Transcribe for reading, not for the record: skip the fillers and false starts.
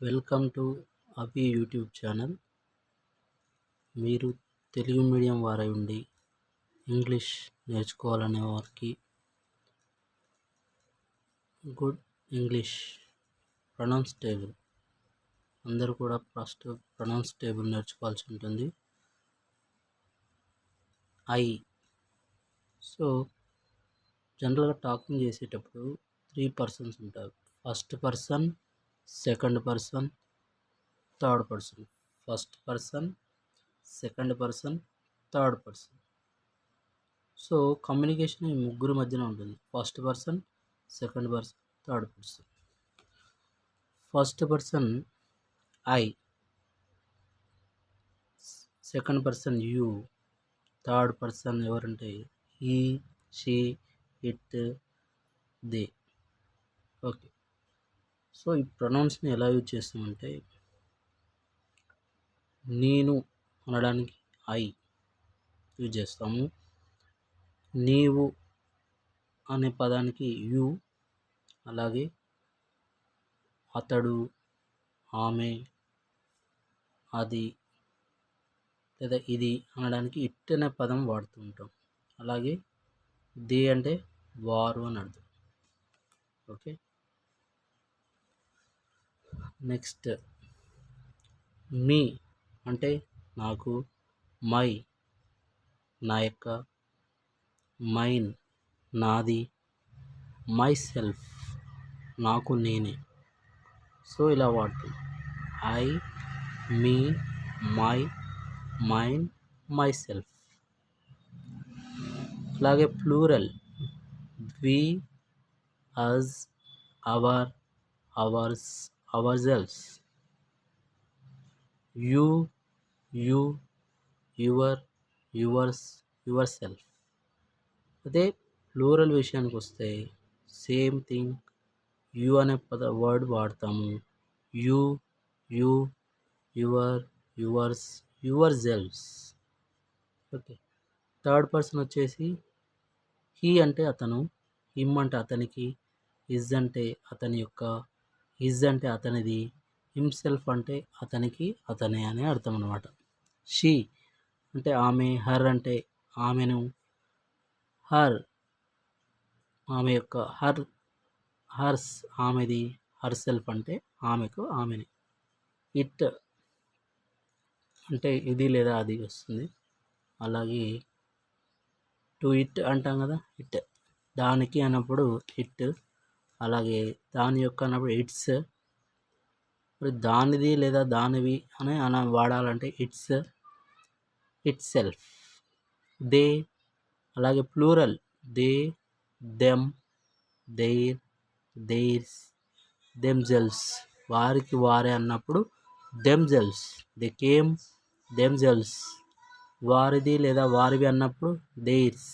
Welcome to Abhi YouTube channel. మీరు Telugu medium వారై ఉండి ఇంగ్లీష్ నేర్చుకోవాలనే వారికి గుడ్ ఇంగ్లీష్ ప్రొనౌన్స్ టేబుల్ అందరూ కూడా ఫస్ట్ ప్రొనౌన్స్ టేబుల్ నేర్చుకోవాల్సి ఉంటుంది. సో జనరల్గా టాకింగ్ చేసేటప్పుడు 3 పర్సన్స్ ఉంటారు. First person, second person, third person. First person, second person, third person. So communication ఈ ముగ్గురు మధ్యన ఉంటుంది. First person, second person, third person. First person I, second person you, third person ఎవరంటే he, she, it, they. Okay, so ఈ ప్రొనౌన్స్ని ఎలా use చేస్తామంటే, నేను అనడానికి ఐ యూజ్ చేస్తాము. నీవు అనే పదానికి యు, అలాగే అతడు, ఆమె, అది లేదా ఇది అనడానికి ఇట్ అనే పదం వాడుతూ ఉంటాం. అలాగే దే అంటే వారు అని అర్థం. ఓకే, నెక్స్ట్ మీ అంటే నాకు, మై నా యొక్క, మైన్ నాది, మై సెల్ఫ్ నాకు నేనే. సో ఇలా వాడుతుంది. I, me, my, mine, myself. అలాగే plural we, us, our, ours, ourselves. You, you, your, yours, yourself. అదే ప్లూరల్ విషయానికి వస్తే సేమ్ థింగ్, యూ అనే వర్డ్ వాడతాము. You, you, your, yours, yourselves. Okay, third person వచ్చేసి he అంటే అతను, him అంటే అతనికి, ఇజ్ అంటే అతని యొక్క, హిజ్ అంటే అతనిది, హిమ్సెల్ఫ్ అంటే అతనికి అతనే అనే అర్థం అన్నమాట. షీ అంటే ఆమె, హర్ అంటే ఆమెను, హర్ ఆమె యొక్క, హర్స్ ఆమెది, హర్ సెల్ఫ్ అంటే ఆమెకు ఆమెని. ఇట్ అంటే ఇది లేదా అది వస్తుంది. అలాగే టు ఇట్ అంటాం కదా, ఇట్ దానికి అన్నప్పుడు ఇట్, అలాగే దాని యొక్క అన్నప్పుడు ఇట్స్. మరి దానిది లేదా దానివి అని వాడాలంటే ఇట్స్, ఇట్ సెల్ఫ్. దే అలాగే plural they, them, their, theirs, themselves వారికి వారే అన్నప్పుడు దెమ్సెల్వ్స్. దే కేమ్, దెమ్సెల్వ్స్ వారిది లేదా వారివి అన్నప్పుడు దేర్స్.